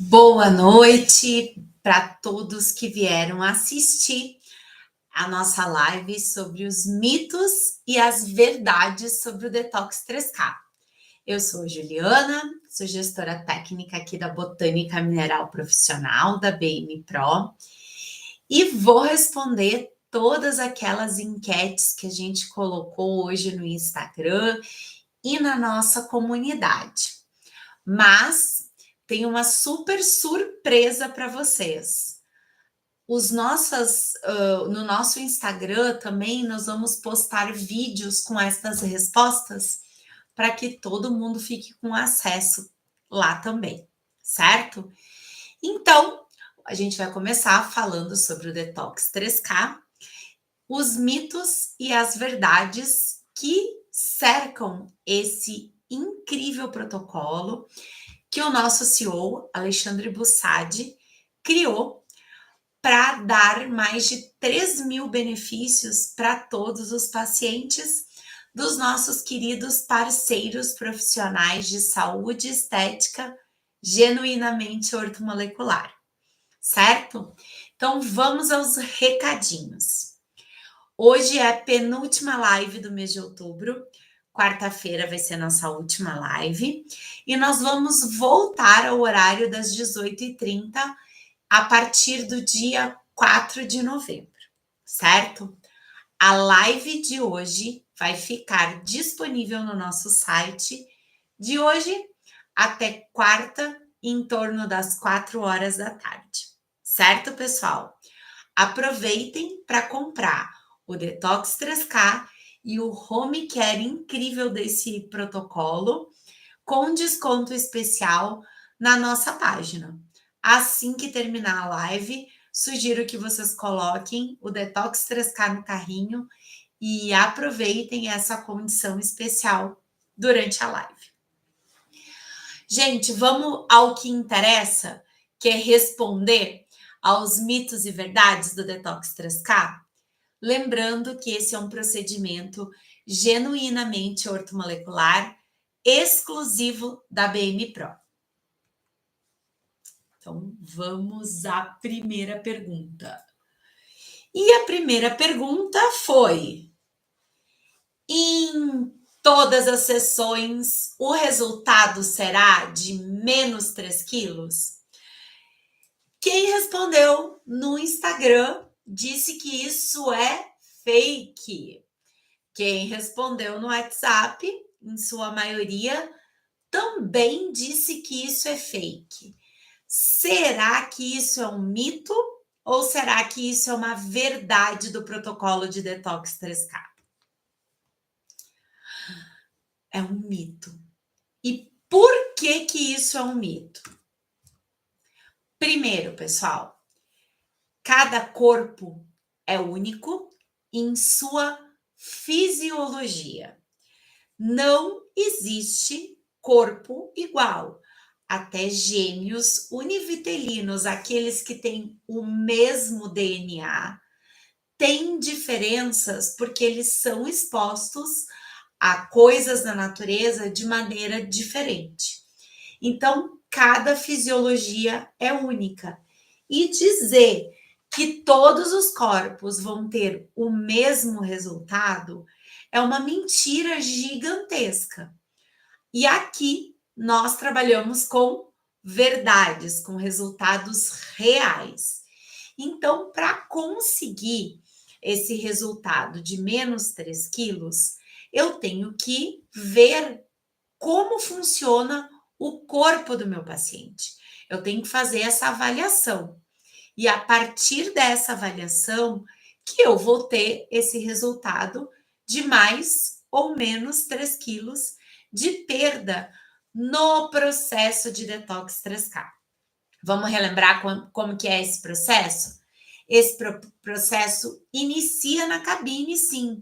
Boa noite para todos que vieram assistir a nossa live sobre os mitos e as verdades sobre o Detox 3K. Eu sou Juliana, sou gestora técnica aqui da Botânica Mineral Profissional, da BM Pro, e vou responder todas aquelas enquetes que a gente colocou hoje no Instagram e na nossa comunidade. Mas tem uma super surpresa para vocês. No nosso Instagram também nós vamos postar vídeos com essas respostas para que todo mundo fique com acesso lá também, certo? Então, a gente vai começar falando sobre o Detox 3K, os mitos e as verdades que cercam esse incrível protocolo que o nosso CEO, Alexandre Bussadi, criou para dar mais de 3 mil benefícios para todos os pacientes dos nossos queridos parceiros profissionais de saúde e estética genuinamente ortomolecular, certo? Então vamos aos recadinhos. Hoje é a penúltima live do mês de outubro. Quarta-feira vai ser nossa última live. E nós vamos voltar ao horário das 18h30 a partir do dia 4 de novembro, certo? A live de hoje vai ficar disponível no nosso site de hoje até quarta, em torno das 4 horas da tarde, certo, pessoal? Aproveitem para comprar o Detox 3K e o Home Care incrível desse protocolo com desconto especial na nossa página. Assim que terminar a live, sugiro que vocês coloquem o Detox 3K no carrinho e aproveitem essa condição especial durante a live. Gente, vamos ao que interessa, que é responder aos mitos e verdades do Detox 3K? Lembrando que esse é um procedimento genuinamente ortomolecular, exclusivo da BM Pro. Então, vamos à primeira pergunta. E a primeira pergunta foi: em todas as sessões, o resultado será de menos 3 quilos? Quem respondeu no Instagram disse que isso é fake. Quem respondeu no WhatsApp, em sua maioria, também disse que isso é fake. Será que isso é um mito ou será que isso é uma verdade do protocolo de Detox 3K? É um mito. E por que isso é um mito? Primeiro, pessoal, cada corpo é único em sua fisiologia. Não existe corpo igual. Até gêmeos univitelinos, aqueles que têm o mesmo DNA, têm diferenças porque eles são expostos a coisas da natureza de maneira diferente. Então, cada fisiologia é única. E dizer que todos os corpos vão ter o mesmo resultado é uma mentira gigantesca. E aqui nós trabalhamos com verdades, com resultados reais. Então, para conseguir esse resultado de menos 3 quilos, eu tenho que ver como funciona o corpo do meu paciente. Eu tenho que fazer essa avaliação. E a partir dessa avaliação, que eu vou ter esse resultado de mais ou menos 3 quilos de perda no processo de Detox 3K. Vamos relembrar como que é esse processo? Esse processo inicia na cabine, sim,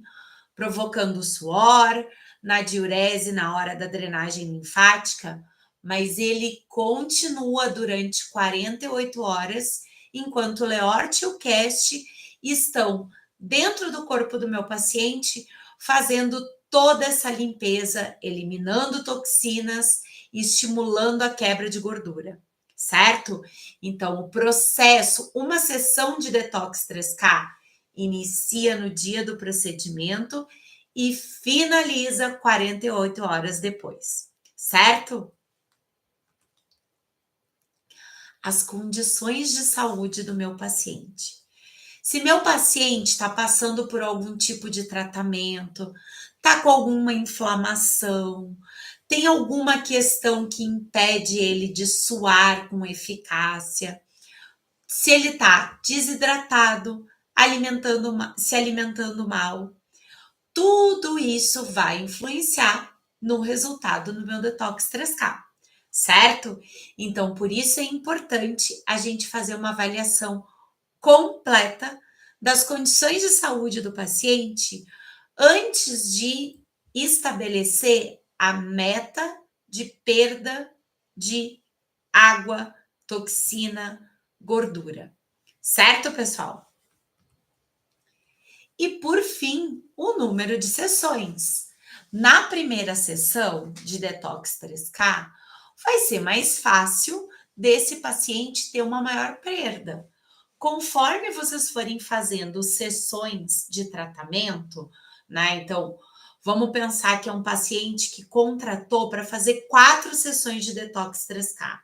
provocando suor, na diurese na hora da drenagem linfática, mas ele continua durante 48 horas, enquanto o Leort e o Cast estão dentro do corpo do meu paciente, fazendo toda essa limpeza, eliminando toxinas e estimulando a quebra de gordura, certo? Então, o processo, uma sessão de detox 3K inicia no dia do procedimento e finaliza 48 horas depois, certo? As condições de saúde do meu paciente. Se meu paciente está passando por algum tipo de tratamento, está com alguma inflamação, tem alguma questão que impede ele de suar com eficácia, se ele está desidratado, se alimentando mal, tudo isso vai influenciar no resultado do meu detox 3K, certo? Então, por isso é importante a gente fazer uma avaliação completa das condições de saúde do paciente antes de estabelecer a meta de perda de água, toxina, gordura. Certo, pessoal? E por fim, o número de sessões. Na primeira sessão de detox 3K, vai ser mais fácil desse paciente ter uma maior perda. Conforme vocês forem fazendo sessões de tratamento, né? Então, vamos pensar que é um paciente que contratou para fazer 4 sessões de detox 3K.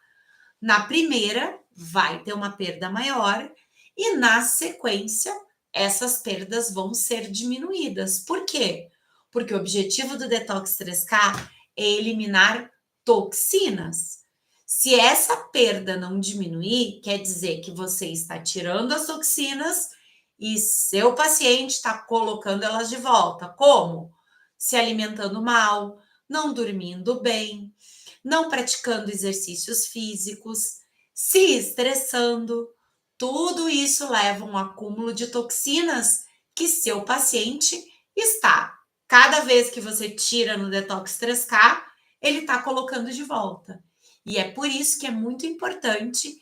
Na primeira, vai ter uma perda maior e na sequência, essas perdas vão ser diminuídas. Por quê? Porque o objetivo do detox 3K é eliminar toxinas. Se essa perda não diminuir, quer dizer que você está tirando as toxinas e seu paciente está colocando elas de volta. Como? Se alimentando mal, não dormindo bem, não praticando exercícios físicos, se estressando. Tudo isso leva a um acúmulo de toxinas que seu paciente está. Cada vez que você tira no detox 3K, ele está colocando de volta. E é por isso que é muito importante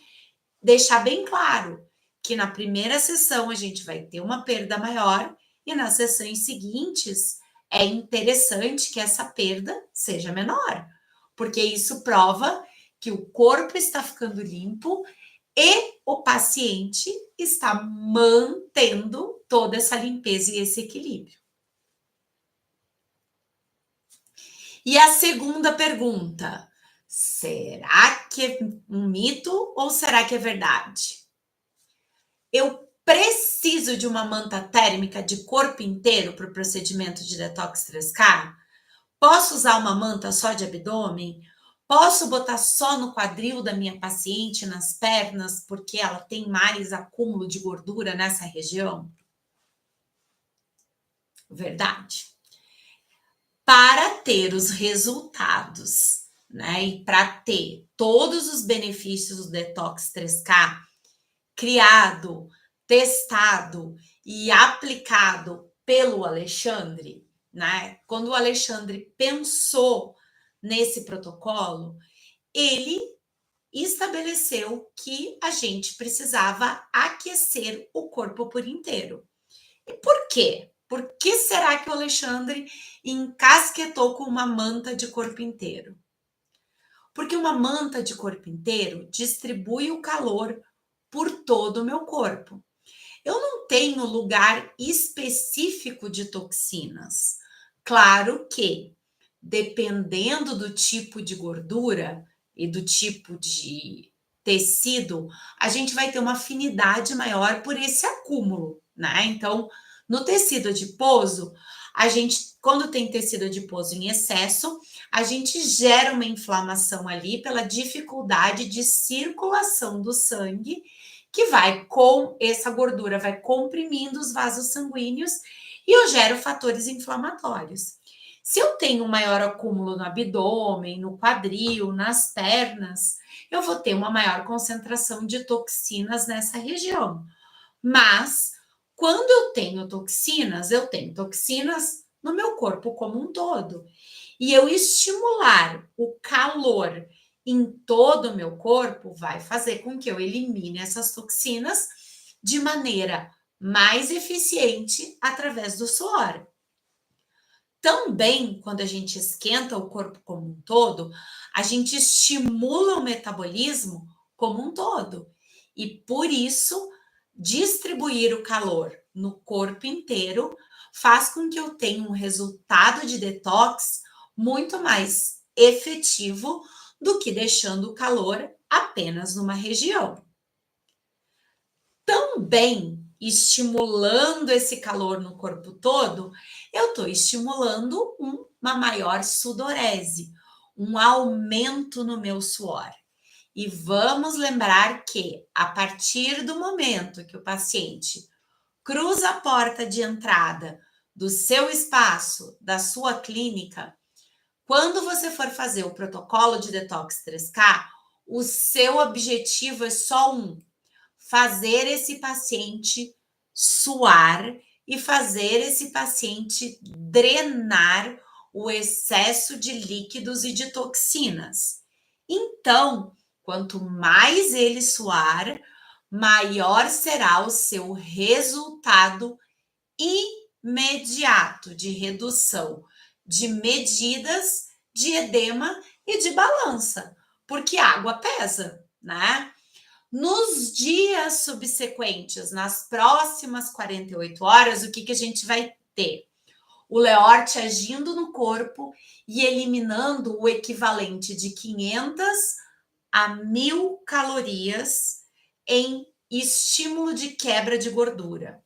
deixar bem claro que na primeira sessão a gente vai ter uma perda maior e nas sessões seguintes é interessante que essa perda seja menor, porque isso prova que o corpo está ficando limpo e o paciente está mantendo toda essa limpeza e esse equilíbrio. E a segunda pergunta: será que é um mito ou será que é verdade? Eu preciso de uma manta térmica de corpo inteiro para o procedimento de detox 3K? Posso usar uma manta só de abdômen? Posso botar só no quadril da minha paciente, nas pernas, porque ela tem mais acúmulo de gordura nessa região? Verdade. Para ter os resultados, né, e para ter todos os benefícios do Detox 3K criado, testado e aplicado pelo Alexandre, né? Quando o Alexandre pensou nesse protocolo, ele estabeleceu que a gente precisava aquecer o corpo por inteiro. E por quê? Por que será que o Alexandre encasquetou com uma manta de corpo inteiro? Porque uma manta de corpo inteiro distribui o calor por todo o meu corpo. Eu não tenho lugar específico de toxinas. Claro que, dependendo do tipo de gordura e do tipo de tecido, a gente vai ter uma afinidade maior por esse acúmulo, né? Então, no tecido adiposo, a gente, quando tem tecido adiposo em excesso, a gente gera uma inflamação ali pela dificuldade de circulação do sangue, que vai com essa gordura, vai comprimindo os vasos sanguíneos e eu gero fatores inflamatórios. Se eu tenho um maior acúmulo no abdômen, no quadril, nas pernas, eu vou ter uma maior concentração de toxinas nessa região. Mas, quando eu tenho toxinas no meu corpo como um todo. E eu estimular o calor em todo o meu corpo vai fazer com que eu elimine essas toxinas de maneira mais eficiente através do suor. Também, quando a gente esquenta o corpo como um todo, a gente estimula o metabolismo como um todo. E por isso, distribuir o calor no corpo inteiro faz com que eu tenha um resultado de detox muito mais efetivo do que deixando o calor apenas numa região. Também estimulando esse calor no corpo todo, eu estou estimulando uma maior sudorese, um aumento no meu suor. E vamos lembrar que, a partir do momento que o paciente cruza a porta de entrada do seu espaço, da sua clínica, quando você for fazer o protocolo de detox 3K, o seu objetivo é só fazer esse paciente suar e fazer esse paciente drenar o excesso de líquidos e de toxinas. Então, quanto mais ele suar, maior será o seu resultado imediato de redução de medidas de edema e de balança, porque água pesa, né? Nos dias subsequentes, nas próximas 48 horas, o que a gente vai ter? O Leort agindo no corpo e eliminando o equivalente de 500 a 1.000 calorias em estímulo de quebra de gordura.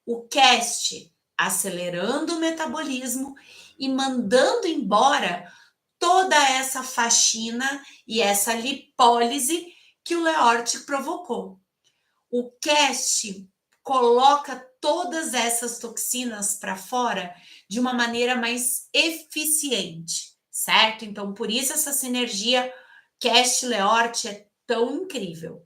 O CAST acelerando o metabolismo e mandando embora toda essa faxina e essa lipólise que o Leort provocou. O CAST coloca todas essas toxinas para fora de uma maneira mais eficiente, certo? Então, por isso essa sinergia CAST-Leort é tão incrível.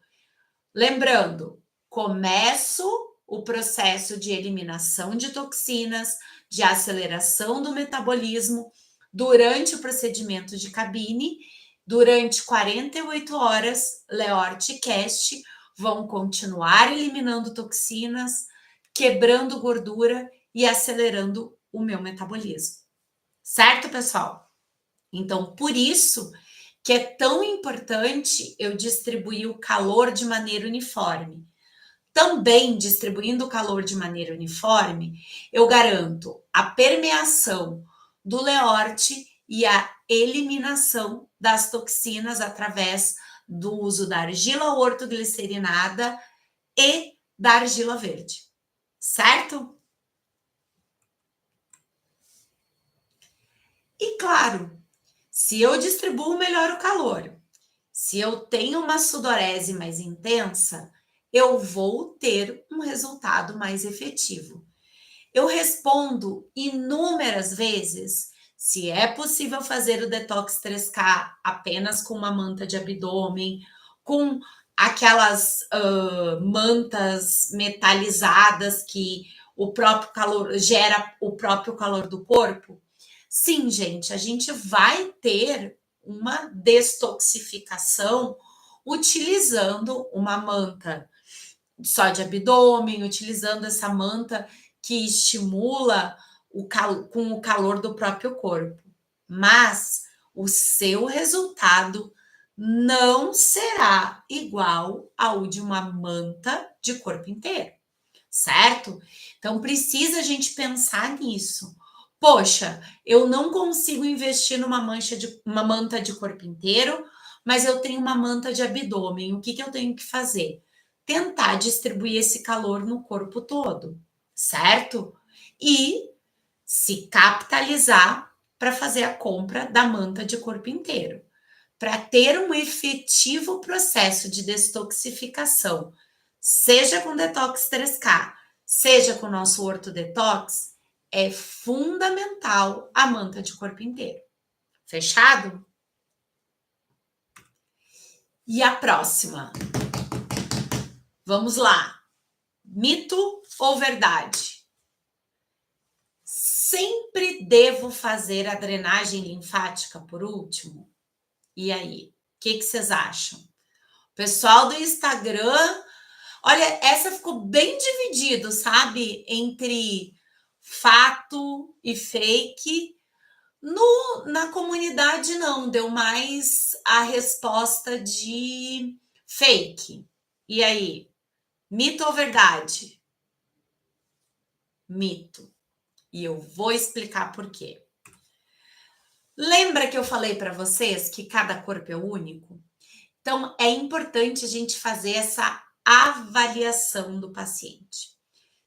Lembrando, começo o processo de eliminação de toxinas, de aceleração do metabolismo durante o procedimento de cabine. Durante 48 horas, Leort e CAST vão continuar eliminando toxinas, quebrando gordura e acelerando o meu metabolismo. Certo, pessoal? Então, por isso que é tão importante eu distribuir o calor de maneira uniforme. Também distribuindo o calor de maneira uniforme, eu garanto a permeação do Leort e a eliminação das toxinas através do uso da argila ortoglicerinada e da argila verde, certo? E claro, se eu distribuo melhor o calor, se eu tenho uma sudorese mais intensa, eu vou ter um resultado mais efetivo. Eu respondo inúmeras vezes se é possível fazer o detox 3K apenas com uma manta de abdômen, com aquelas mantas metalizadas que o próprio calor gera o próprio calor do corpo. Sim, gente, a gente vai ter uma detoxificação utilizando uma manta só de abdômen, utilizando essa manta que estimula com o calor do próprio corpo. Mas o seu resultado não será igual ao de uma manta de corpo inteiro, certo? Então precisa a gente pensar nisso. Poxa, eu não consigo investir numa uma manta de corpo inteiro, mas eu tenho uma manta de abdômen. O que eu tenho que fazer? Tentar distribuir esse calor no corpo todo, certo? E se capitalizar para fazer a compra da manta de corpo inteiro. Para ter um efetivo processo de detoxificação, seja com detox 3K, seja com o nosso orto detox, é fundamental a manta de corpo inteiro. Fechado? E a próxima? Vamos lá. Mito ou verdade? Sempre devo fazer a drenagem linfática por último? E aí? O que vocês acham? Pessoal do Instagram, olha, essa ficou bem dividido, sabe? Entre fato e fake. Na comunidade, não, deu mais a resposta de Fake. E aí? Mito ou verdade? Mito. E eu vou explicar por quê. Lembra que eu falei para vocês que cada corpo é único? Então, é importante a gente fazer essa avaliação do paciente.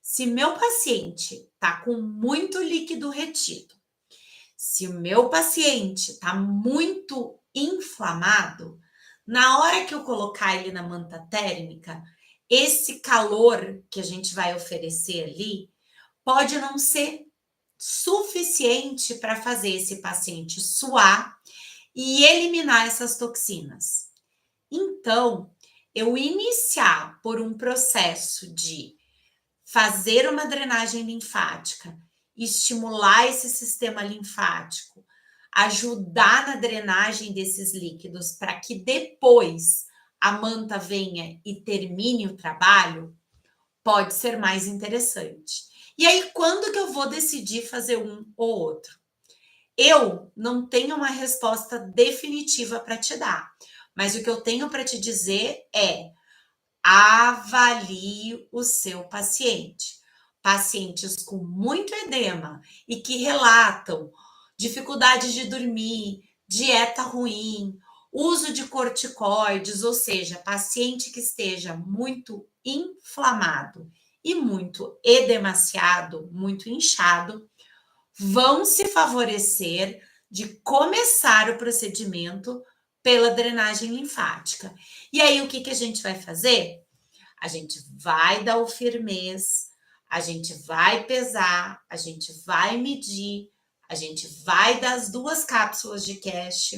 Se meu paciente está com muito líquido retido, se o meu paciente está muito inflamado, na hora que eu colocar ele na manta térmica, esse calor que a gente vai oferecer ali pode não ser suficiente para fazer esse paciente suar e eliminar essas toxinas. Então, eu iniciar por um processo de fazer uma drenagem linfática, estimular esse sistema linfático, ajudar na drenagem desses líquidos para que depois a manta venha e termine o trabalho, pode ser mais interessante. E aí, quando que eu vou decidir fazer um ou outro? Eu não tenho uma resposta definitiva para te dar, mas o que eu tenho para te dizer é: avalie o seu paciente. Pacientes com muito edema e que relatam dificuldade de dormir, dieta ruim, uso de corticoides, ou seja, paciente que esteja muito inflamado e muito edemaciado, muito inchado, vão se favorecer de começar o procedimento pela drenagem linfática. E aí, o que a gente vai fazer? A gente vai dar o firmez, a gente vai pesar, a gente vai medir, a gente vai dar as 2 cápsulas de cash,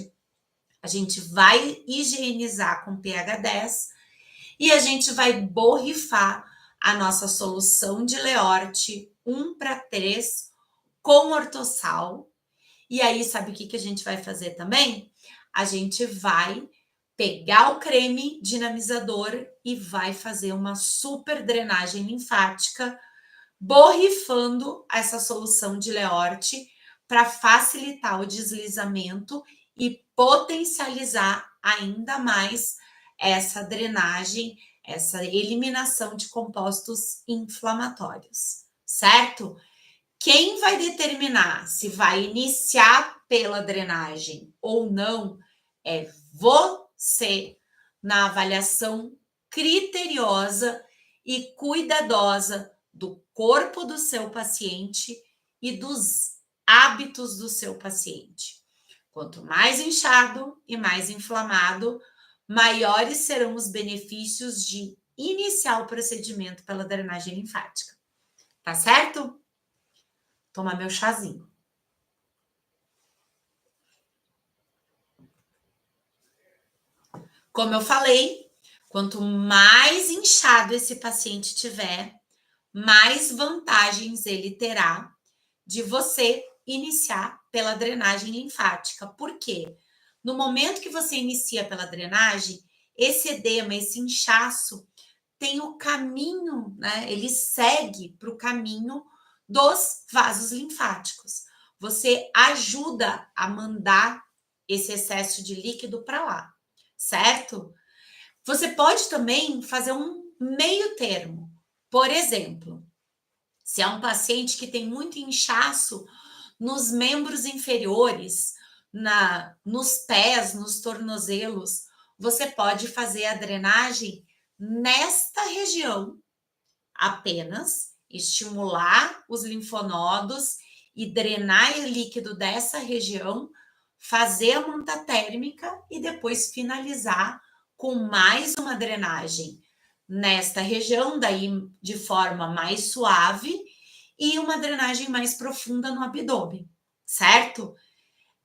a gente vai higienizar com pH 10 e a gente vai borrifar a nossa solução de Leorte 1:3 com ortossal. E aí, sabe o que a gente vai fazer também? A gente vai pegar o creme dinamizador e vai fazer uma super drenagem linfática, borrifando essa solução de Leorte para facilitar o deslizamento e potencializar ainda mais essa drenagem, essa eliminação de compostos inflamatórios, certo? Quem vai determinar se vai iniciar pela drenagem ou não é você, na avaliação criteriosa e cuidadosa do corpo do seu paciente e dos hábitos do seu paciente. Quanto mais inchado e mais inflamado, maiores serão os benefícios de iniciar o procedimento pela drenagem linfática. Tá certo? Tomar meu chazinho. Como eu falei, quanto mais inchado esse paciente tiver, mais vantagens ele terá de você iniciar pela drenagem linfática. Por quê? No momento que você inicia pela drenagem, esse edema, esse inchaço, tem o caminho, né? Ele segue para o caminho dos vasos linfáticos. Você ajuda a mandar esse excesso de líquido para lá, certo? Você pode também fazer um meio termo. Por exemplo, se é um paciente que tem muito inchaço nos membros inferiores, nos pés, nos tornozelos, você pode fazer a drenagem nesta região apenas, estimular os linfonodos e drenar o líquido dessa região, fazer a manta térmica e depois finalizar com mais uma drenagem nesta região, daí de forma mais suave, e uma drenagem mais profunda no abdômen, certo?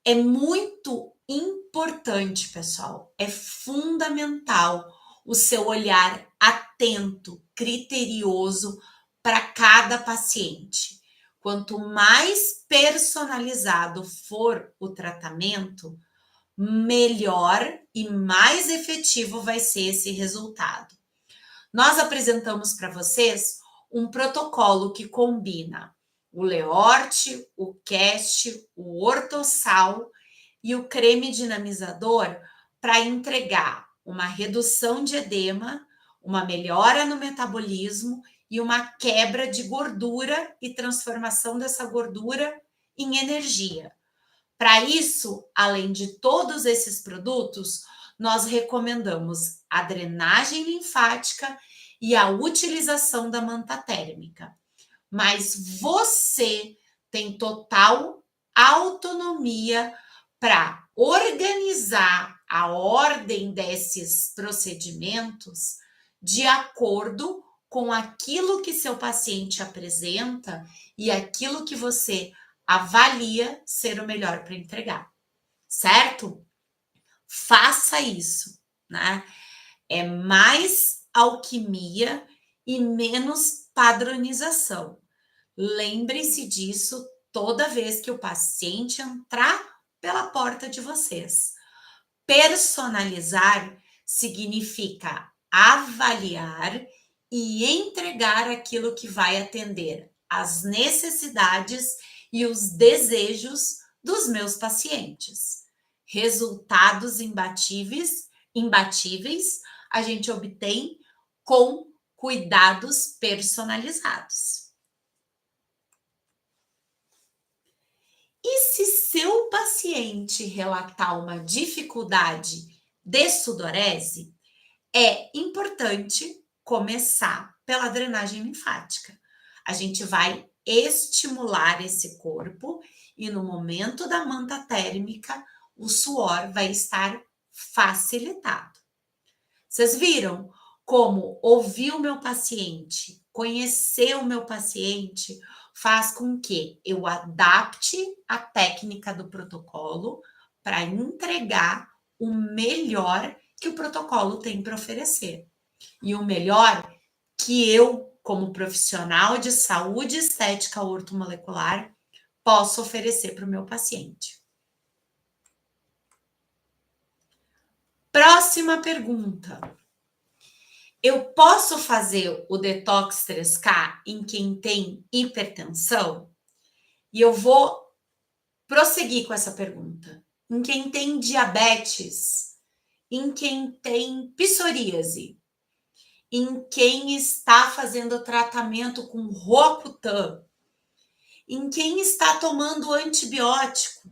É muito importante, pessoal, é fundamental o seu olhar atento, criterioso para cada paciente. Quanto mais personalizado for o tratamento, melhor e mais efetivo vai ser esse resultado. Nós apresentamos para vocês um protocolo que combina o Leorte, o Cast, o Ortossal e o creme dinamizador para entregar uma redução de edema, uma melhora no metabolismo e uma quebra de gordura e transformação dessa gordura em energia. Para isso, além de todos esses produtos, nós recomendamos a drenagem linfática e a utilização da manta térmica. Mas você tem total autonomia para organizar a ordem desses procedimentos de acordo com aquilo que seu paciente apresenta e aquilo que você avalia ser o melhor para entregar, certo? Faça isso, né? É mais alquimia e menos padronização. Lembre-se disso toda vez que o paciente entrar pela porta de vocês. Personalizar significa avaliar e entregar aquilo que vai atender às necessidades e os desejos dos meus pacientes. Resultados imbatíveis a gente obtém com cuidados personalizados. E se seu paciente relatar uma dificuldade de sudorese, é importante começar pela drenagem linfática. A gente vai estimular esse corpo e no momento da manta térmica, o suor vai estar facilitado. Vocês viram como ouvir o meu paciente, conhecer o meu paciente, faz com que eu adapte a técnica do protocolo para entregar o melhor que o protocolo tem para oferecer. E o melhor que eu, como profissional de saúde estética ortomolecular, posso oferecer para o meu paciente. Próxima pergunta. Eu posso fazer o detox 3K em quem tem hipertensão? E eu vou prosseguir com essa pergunta. Em quem tem diabetes, em quem tem psoríase, em quem está fazendo tratamento com Roacutan, em quem está tomando antibiótico,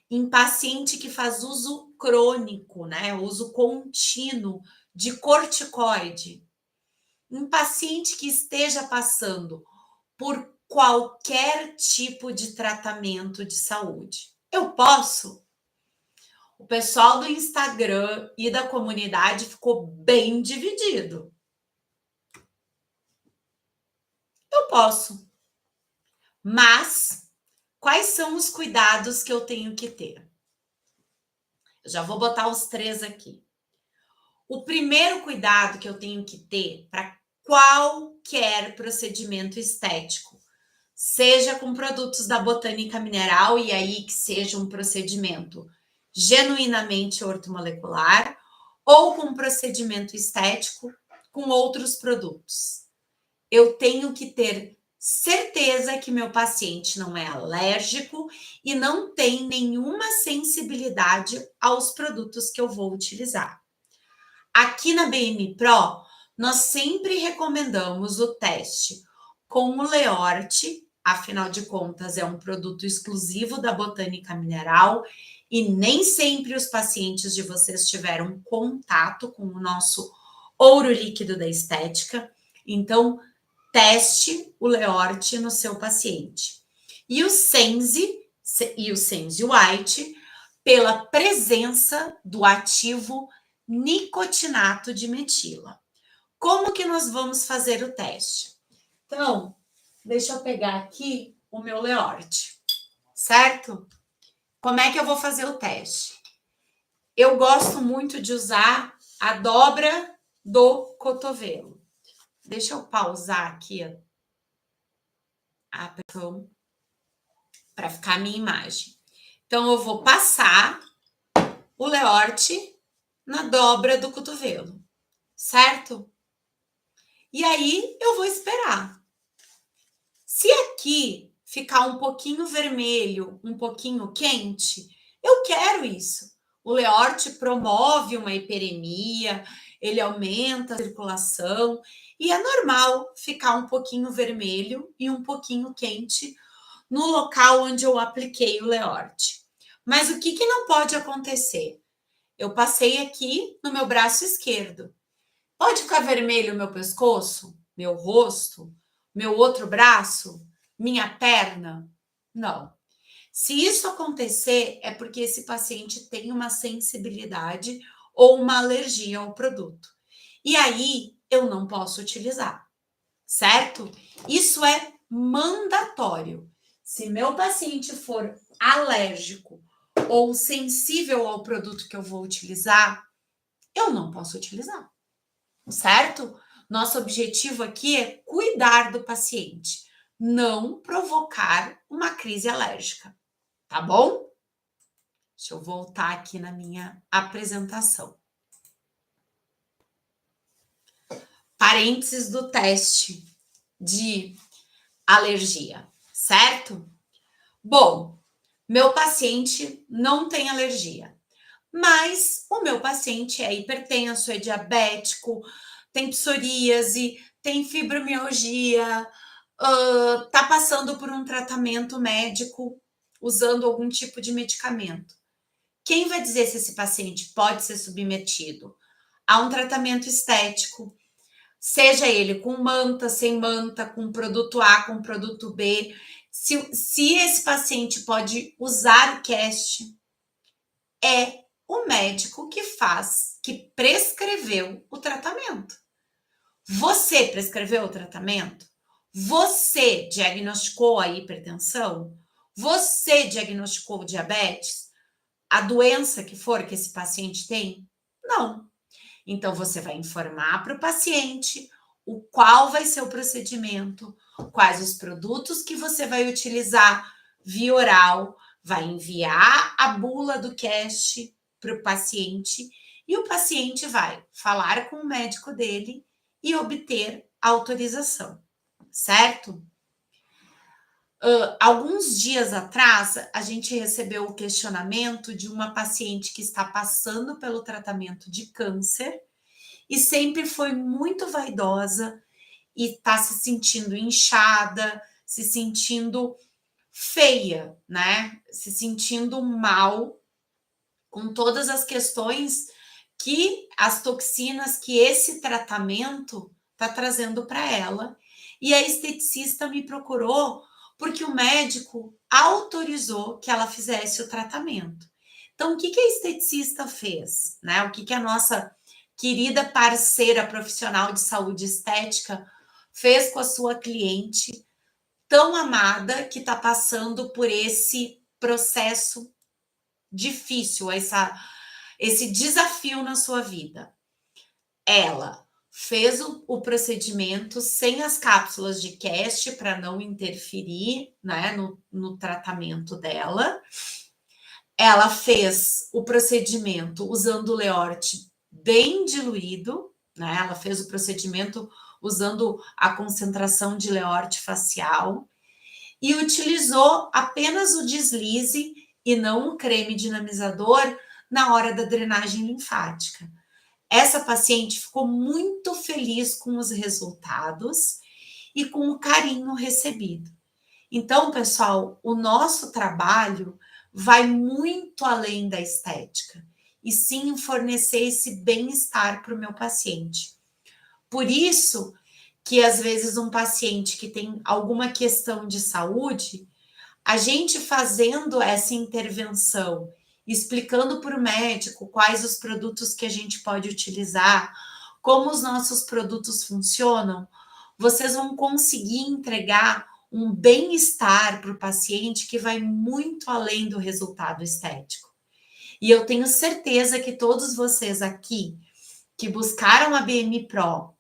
em paciente que faz uso crônico, né, uso contínuo de corticoide, em paciente que esteja passando por qualquer tipo de tratamento de saúde. Eu posso? O pessoal do Instagram e da comunidade ficou bem dividido. Eu posso. Mas quais são os cuidados que eu tenho que ter? Eu já vou botar os 3 aqui. O primeiro cuidado que eu tenho que ter para qualquer procedimento estético, seja com produtos da botânica mineral, e aí que seja um procedimento genuinamente ortomolecular, ou com procedimento estético com outros produtos. Eu tenho que ter certeza que meu paciente não é alérgico e não tem nenhuma sensibilidade aos produtos que eu vou utilizar. Aqui na BM Pro, nós sempre recomendamos o teste com o Leorte, afinal de contas é um produto exclusivo da botânica mineral e nem sempre os pacientes de vocês tiveram contato com o nosso ouro líquido da estética. Então, teste o Leorte no seu paciente. E o Senzi White, pela presença do ativo nicotinato de metila. Como que nós vamos fazer o teste? Então, deixa eu pegar aqui o meu Leorte, certo? Como é que eu vou fazer o teste? Eu gosto muito de usar a dobra do cotovelo. Deixa eu pausar aqui a aplicação para ficar a minha imagem. Então, eu vou passar o Leorte na dobra do cotovelo, certo? E aí, eu vou esperar. Se aqui ficar um pouquinho vermelho, um pouquinho quente, eu quero isso. O Leort promove uma hiperemia, ele aumenta a circulação e é normal ficar um pouquinho vermelho e um pouquinho quente no local onde eu apliquei o Leort. Mas o que não pode acontecer? Eu passei aqui no meu braço esquerdo. Pode ficar vermelho o meu pescoço, meu rosto, meu outro braço, minha perna? Não. Se isso acontecer, é porque esse paciente tem uma sensibilidade ou uma alergia ao produto. E aí eu não posso utilizar, certo? Isso é mandatório. Se meu paciente for alérgico ou sensível ao produto que eu vou utilizar, eu não posso utilizar, certo? Nosso objetivo aqui é cuidar do paciente, não provocar uma crise alérgica, tá bom? Deixa eu voltar aqui na minha apresentação. Parênteses do teste de alergia, certo? Bom, meu paciente não tem alergia, mas o meu paciente é hipertenso, é diabético, tem psoríase, tem fibromialgia, tá passando por um tratamento médico usando algum tipo de medicamento. Quem vai dizer se esse paciente pode ser submetido a um tratamento estético, seja ele com manta, sem manta, com produto A, com produto B, se esse paciente pode usar o cast, é o médico que prescreveu o tratamento. Você prescreveu o tratamento? Você diagnosticou a hipertensão? Você diagnosticou o diabetes? A doença que for que esse paciente tem? Não. Então, você vai informar para o paciente o qual vai ser o procedimento, quais os produtos que você vai utilizar via oral, vai enviar a bula do cast para o paciente e o paciente vai falar com o médico dele e obter autorização, certo? Alguns dias atrás, a gente recebeu o questionamento de uma paciente que está passando pelo tratamento de câncer e sempre foi muito vaidosa e está se sentindo inchada, se sentindo feia, né? Se sentindo mal com todas as questões que as toxinas que esse tratamento está trazendo para ela. E a esteticista me procurou porque o médico autorizou que ela fizesse o tratamento. Então, o que a esteticista fez? Né? O que a nossa querida parceira profissional de saúde estética fez com a sua cliente tão amada que está passando por esse processo difícil, esse desafio na sua vida? Ela fez o procedimento sem as cápsulas de cast para não interferir, né, no tratamento dela. Ela fez o procedimento usando o Leort bem diluído, né? Ela fez o procedimento usando a concentração de Leort facial e utilizou apenas o deslize e não o creme dinamizador na hora da drenagem linfática. Essa paciente ficou muito feliz com os resultados e com o carinho recebido. Então, pessoal, o nosso trabalho vai muito além da estética e sim fornecer esse bem-estar para o meu paciente. Por isso que, às vezes, um paciente que tem alguma questão de saúde, a gente fazendo essa intervenção, explicando para o médico quais os produtos que a gente pode utilizar, como os nossos produtos funcionam, vocês vão conseguir entregar um bem-estar para o paciente que vai muito além do resultado estético. E eu tenho certeza que todos vocês aqui que buscaram a BM Pro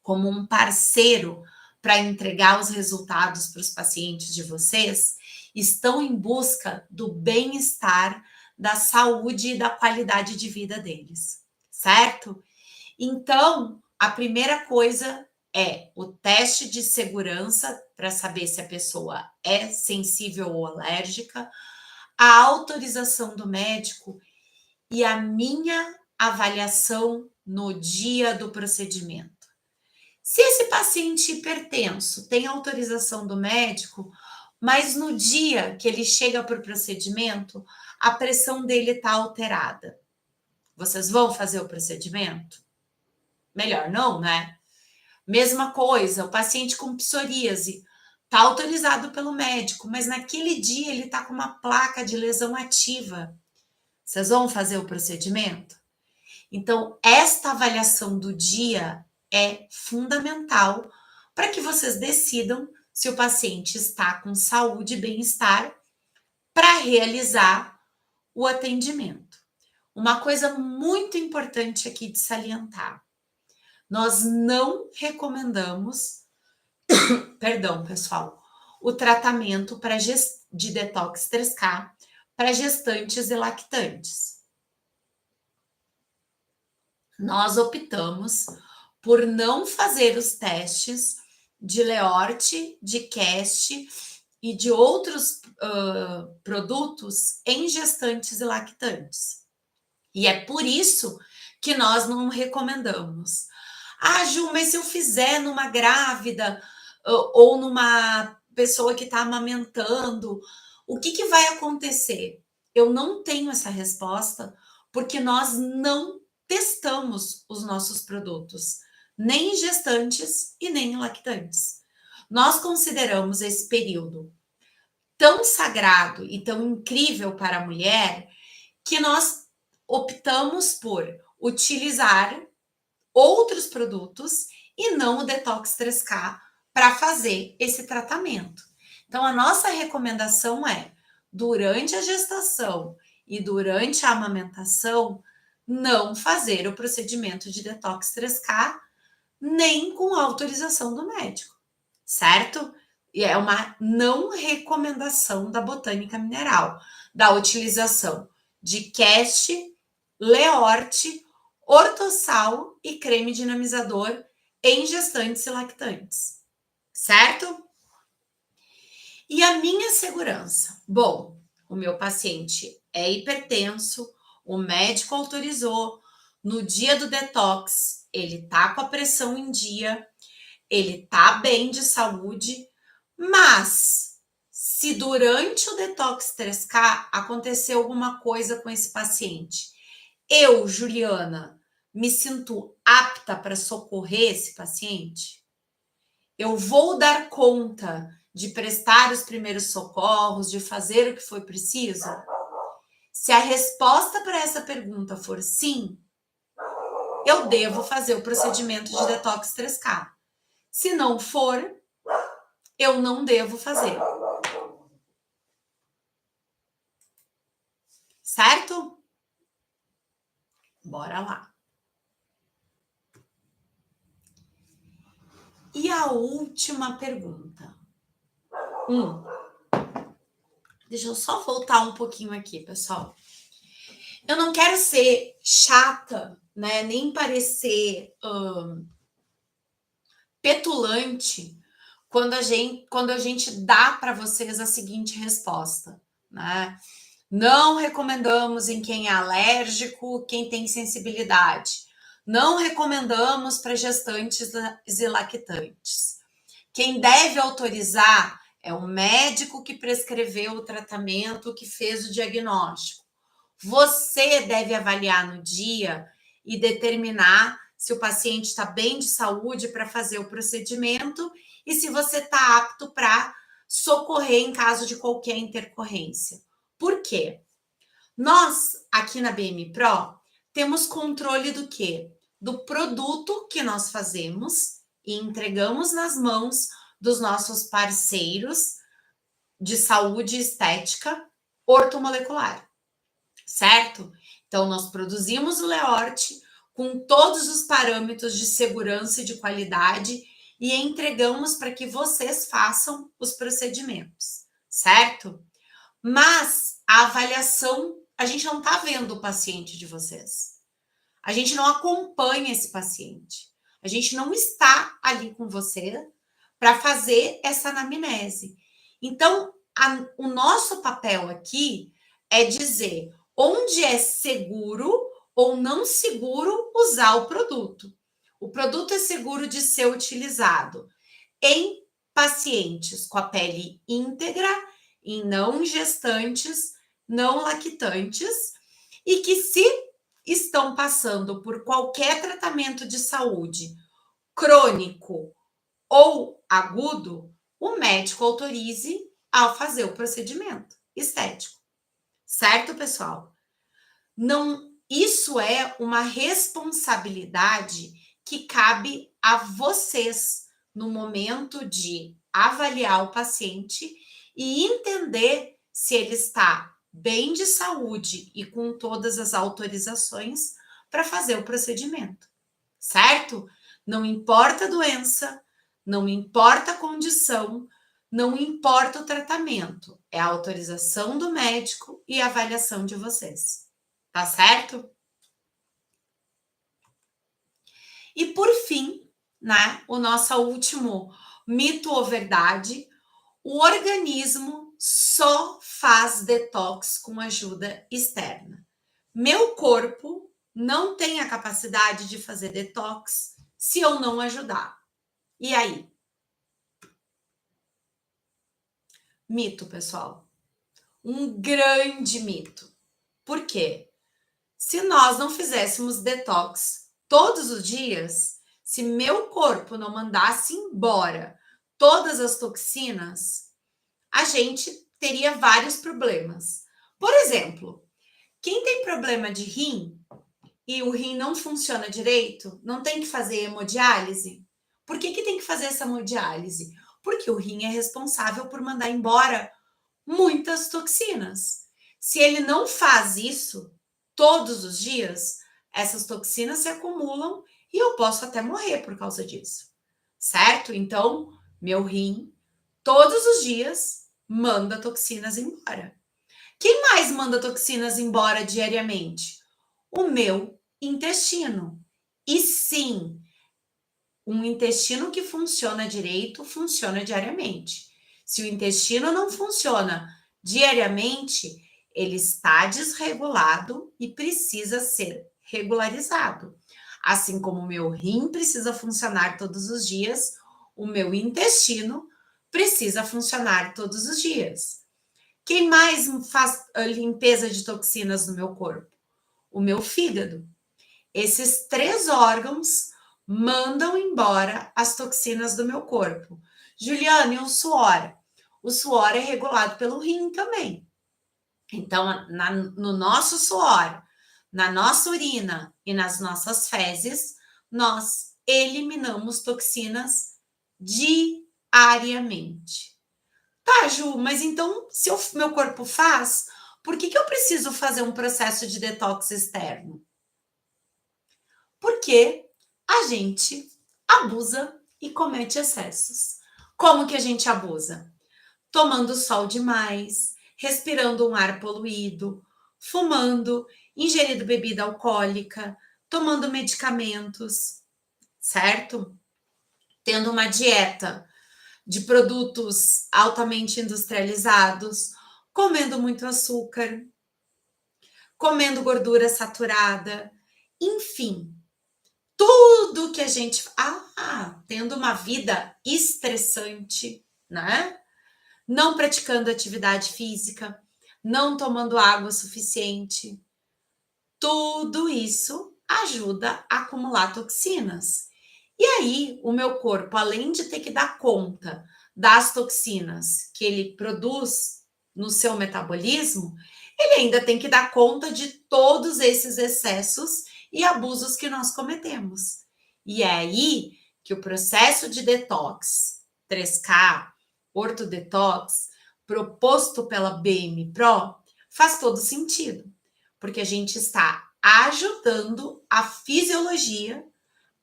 como um parceiro para entregar os resultados para os pacientes de vocês, estão em busca do bem-estar, da saúde e da qualidade de vida deles, certo? Então, a primeira coisa é o teste de segurança para saber se a pessoa é sensível ou alérgica, a autorização do médico e a minha avaliação no dia do procedimento. Se esse paciente hipertenso tem autorização do médico, mas no dia que ele chega para o procedimento, a pressão dele está alterada. Vocês vão fazer o procedimento? Melhor não, né? Mesma coisa, o paciente com psoríase está autorizado pelo médico, mas naquele dia ele está com uma placa de lesão ativa. Vocês vão fazer o procedimento? Então, esta avaliação do dia é fundamental para que vocês decidam se o paciente está com saúde e bem-estar para realizar o atendimento. Uma coisa muito importante aqui de salientar: nós não recomendamos, perdão, pessoal, o tratamento de detox 3K para gestantes e lactantes. Nós optamos por não fazer os testes de Leort, de Cast e de outros produtos em gestantes e lactantes. E é por isso que nós não recomendamos. Ah, Ju, mas se eu fizer numa grávida ou numa pessoa que está amamentando, o que vai acontecer? Eu não tenho essa resposta, porque nós não testamos os nossos produtos, nem em gestantes e nem em lactantes. Nós consideramos esse período tão sagrado e tão incrível para a mulher que nós optamos por utilizar outros produtos e não o Detox 3K para fazer esse tratamento. Então, a nossa recomendação é, durante a gestação e durante a amamentação, não fazer o procedimento de Detox 3K nem com autorização do médico, certo? E é uma não recomendação da Botânica Mineral, da utilização de Cast, Leort, Ortossal e creme dinamizador em gestantes e lactantes, certo? E a minha segurança? Bom, o meu paciente é hipertenso, o médico autorizou, no dia do detox, ele tá com a pressão em dia, ele tá bem de saúde, mas se durante o detox 3K aconteceu alguma coisa com esse paciente, eu, Juliana, me sinto apta para socorrer esse paciente? Eu vou dar conta de prestar os primeiros socorros, de fazer o que foi preciso? Se a resposta para essa pergunta for sim, eu devo fazer o procedimento de detox 3K. Se não for, eu não devo fazer. Certo? Bora lá. E a última pergunta. Deixa eu só voltar um pouquinho aqui, pessoal. Eu não quero ser chata, né? Nem parecer petulante quando a gente dá para vocês a seguinte resposta, né? Não recomendamos em quem é alérgico, quem tem sensibilidade. Não recomendamos para gestantes e lactantes. Quem deve autorizar é o médico que prescreveu o tratamento, que fez o diagnóstico. Você deve avaliar no dia e determinar se o paciente está bem de saúde para fazer o procedimento e se você está apto para socorrer em caso de qualquer intercorrência. Por quê? Nós, aqui na BM Pro, temos controle do quê? Do produto que nós fazemos e entregamos nas mãos dos nossos parceiros de saúde e estética ortomolecular, certo? Então, nós produzimos o Leort com todos os parâmetros de segurança e de qualidade e entregamos para que vocês façam os procedimentos, certo? Mas a avaliação, a gente não está vendo o paciente de vocês. A gente não acompanha esse paciente. A gente não está ali com você para fazer essa anamnese. Então, o nosso papel aqui é dizer onde é seguro ou não seguro usar o produto. O produto é seguro de ser utilizado em pacientes com a pele íntegra, em não gestantes, não lactantes, e que se estão passando por qualquer tratamento de saúde crônico ou agudo, o médico autorize ao fazer o procedimento estético. Certo, pessoal? Não, isso é uma responsabilidade que cabe a vocês no momento de avaliar o paciente e entender se ele está bem de saúde e com todas as autorizações para fazer o procedimento, certo? Não importa a doença, não importa a condição, não importa o tratamento, é a autorização do médico e a avaliação de vocês. Tá certo? E por fim, né, o nosso último mito ou verdade, o organismo só faz detox com ajuda externa. Meu corpo não tem a capacidade de fazer detox se eu não ajudar. E aí? Mito, pessoal. Um grande mito. Por quê? Se nós não fizéssemos detox todos os dias, se meu corpo não mandasse embora todas as toxinas, a gente teria vários problemas. Por exemplo, quem tem problema de rim e o rim não funciona direito, não tem que fazer hemodiálise? Por que tem que fazer essa hemodiálise? Porque o rim é responsável por mandar embora muitas toxinas. Se ele não faz isso todos os dias, essas toxinas se acumulam e eu posso até morrer por causa disso, certo? Então, meu rim, todos os dias, manda toxinas embora. Quem mais manda toxinas embora diariamente? O meu intestino. E sim, um intestino que funciona direito funciona diariamente. Se o intestino não funciona diariamente, ele está desregulado e precisa ser regularizado. Assim como o meu rim precisa funcionar todos os dias, o meu intestino precisa funcionar todos os dias. Quem mais faz a limpeza de toxinas no meu corpo? O meu fígado. Esses 3 órgãos mandam embora as toxinas do meu corpo. Juliane, o suor? O suor é regulado pelo rim também. Então, no nosso suor, na nossa urina e nas nossas fezes, nós eliminamos toxinas diariamente. Tá, Ju, mas então, se o meu corpo faz, por que eu preciso fazer um processo de detox externo? Porque a gente abusa e comete excessos. Como que a gente abusa? Tomando sol demais, respirando um ar poluído, fumando, ingerindo bebida alcoólica, tomando medicamentos, certo? Tendo uma dieta de produtos altamente industrializados, comendo muito açúcar, comendo gordura saturada, enfim, tudo que a gente. Tendo uma vida estressante, né? Não praticando atividade física, não tomando água suficiente. Tudo isso ajuda a acumular toxinas. E aí, o meu corpo, além de ter que dar conta das toxinas que ele produz no seu metabolismo, ele ainda tem que dar conta de todos esses excessos e abusos que nós cometemos. E é aí que o processo de detox 3K, ortodetox, proposto pela BM Pro, faz todo sentido, porque a gente está ajudando a fisiologia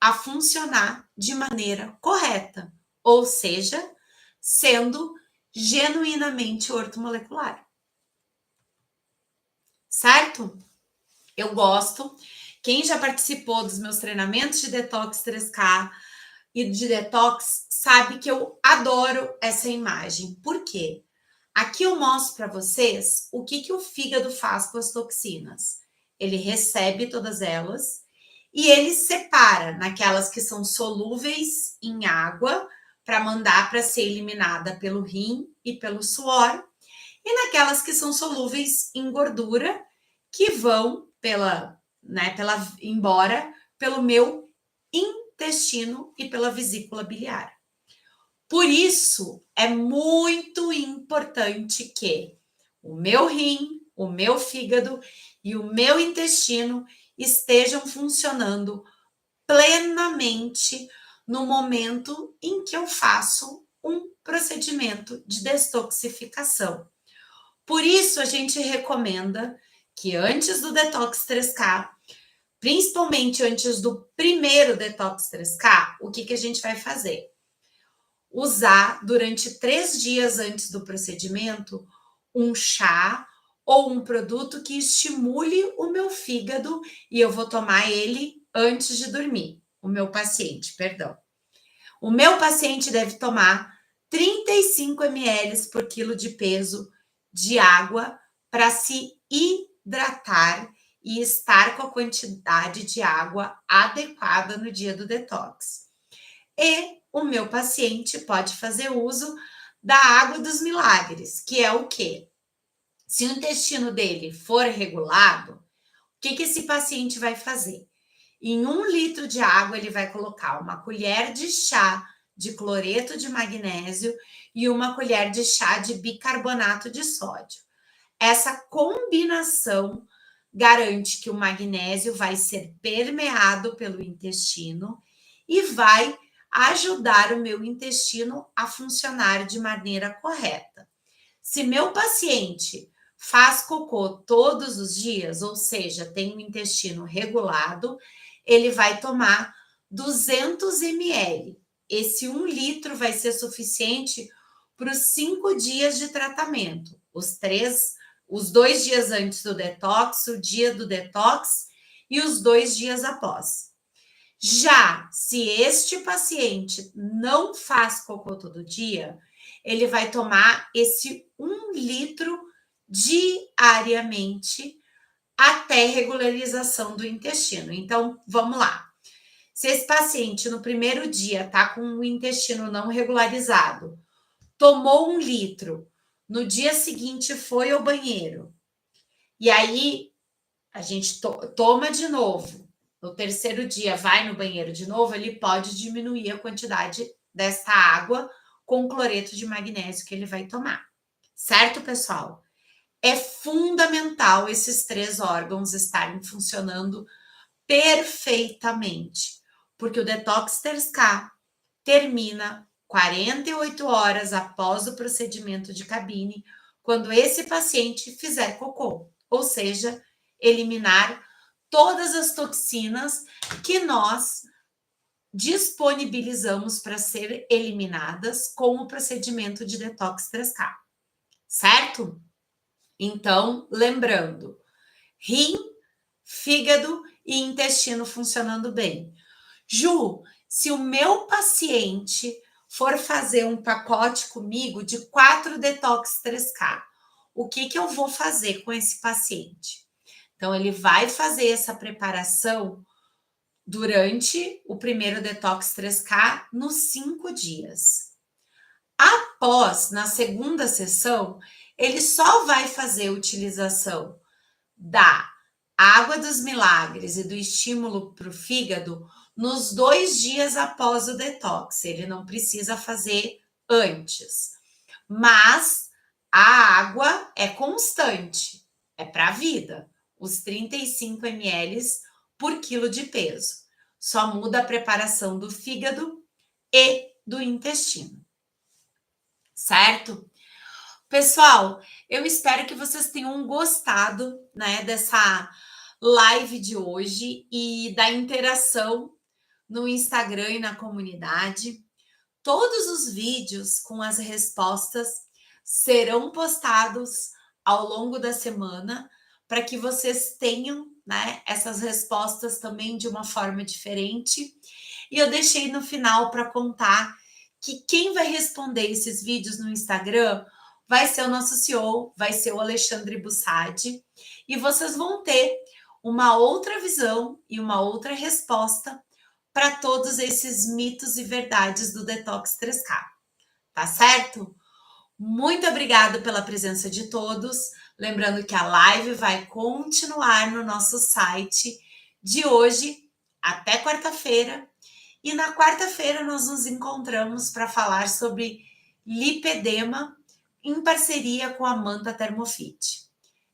a funcionar de maneira correta, ou seja, sendo genuinamente ortomolecular. Certo? Eu gosto. Quem já participou dos meus treinamentos de detox 3K e de detox sabe que eu adoro essa imagem. Por quê? Aqui eu mostro para vocês o que o fígado faz com as toxinas. Ele recebe todas elas e ele separa naquelas que são solúveis em água para mandar para ser eliminada pelo rim e pelo suor, e naquelas que são solúveis em gordura, que vão embora pelo meu intestino e pela vesícula biliar. Por isso, é muito importante que o meu rim, o meu fígado e o meu intestino estejam funcionando plenamente no momento em que eu faço um procedimento de detoxificação. Por isso, a gente recomenda que antes do Detox 3K, principalmente antes do primeiro Detox 3K, o que a gente vai fazer? Usar durante 3 dias antes do procedimento um chá ou um produto que estimule o meu fígado, e eu vou tomar ele antes de dormir. O meu paciente deve tomar 35 ml por quilo de peso de água para se hidratar e estar com a quantidade de água adequada no dia do detox. E o meu paciente pode fazer uso da água dos milagres, que é o quê? Se o intestino dele for regulado, o que esse paciente vai fazer? Em 1 litro de água, ele vai colocar uma colher de chá de cloreto de magnésio e uma colher de chá de bicarbonato de sódio. Essa combinação garante que o magnésio vai ser permeado pelo intestino e vai ajudar o meu intestino a funcionar de maneira correta. Se meu paciente faz cocô todos os dias, ou seja, tem um intestino regulado, ele vai tomar 200 ml. Esse 1 litro vai ser suficiente para os 5 dias de tratamento. Os 2 dias antes do detox, o dia do detox e os 2 dias após. Já se este paciente não faz cocô todo dia, ele vai tomar esse 1 litro diariamente até regularização do intestino. Então, vamos lá. Se esse paciente no primeiro dia está com o intestino não regularizado, tomou 1 litro, no dia seguinte foi ao banheiro, e aí a gente toma de novo, no terceiro dia vai no banheiro de novo, ele pode diminuir a quantidade desta água com cloreto de magnésio que ele vai tomar. Certo, pessoal? É fundamental esses 3 órgãos estarem funcionando perfeitamente, porque o Detox 3K termina 48 horas após o procedimento de cabine, quando esse paciente fizer cocô, ou seja, eliminar todas as toxinas que nós disponibilizamos para ser eliminadas com o procedimento de Detox 3K, certo? Então, lembrando, rim, fígado e intestino funcionando bem. Ju, se o meu paciente for fazer um pacote comigo de 4 Detox 3K, o que eu vou fazer com esse paciente? Então, ele vai fazer essa preparação durante o primeiro Detox 3K nos 5 dias. Após, na segunda sessão, ele só vai fazer utilização da água dos milagres e do estímulo para o fígado nos 2 dias após o detox. Ele não precisa fazer antes. Mas a água é constante, é para a vida. Os 35 ml por quilo de peso. Só muda a preparação do fígado e do intestino. Certo? Pessoal, eu espero que vocês tenham gostado, né, dessa live de hoje e da interação no Instagram e na comunidade. Todos os vídeos com as respostas serão postados ao longo da semana para que vocês tenham, né, essas respostas também de uma forma diferente. E eu deixei no final para contar que quem vai responder esses vídeos no Instagram vai ser o nosso CEO, vai ser o Alexandre Bussardi, e vocês vão ter uma outra visão e uma outra resposta para todos esses mitos e verdades do Detox 3K, tá certo? Muito obrigada pela presença de todos. Lembrando que a live vai continuar no nosso site de hoje até quarta-feira. E na quarta-feira nós nos encontramos para falar sobre lipedema em parceria com a Manta Thermofit.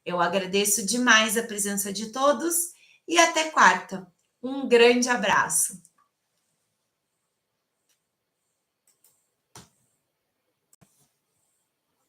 Eu agradeço demais a presença de todos e até quarta. Um grande abraço.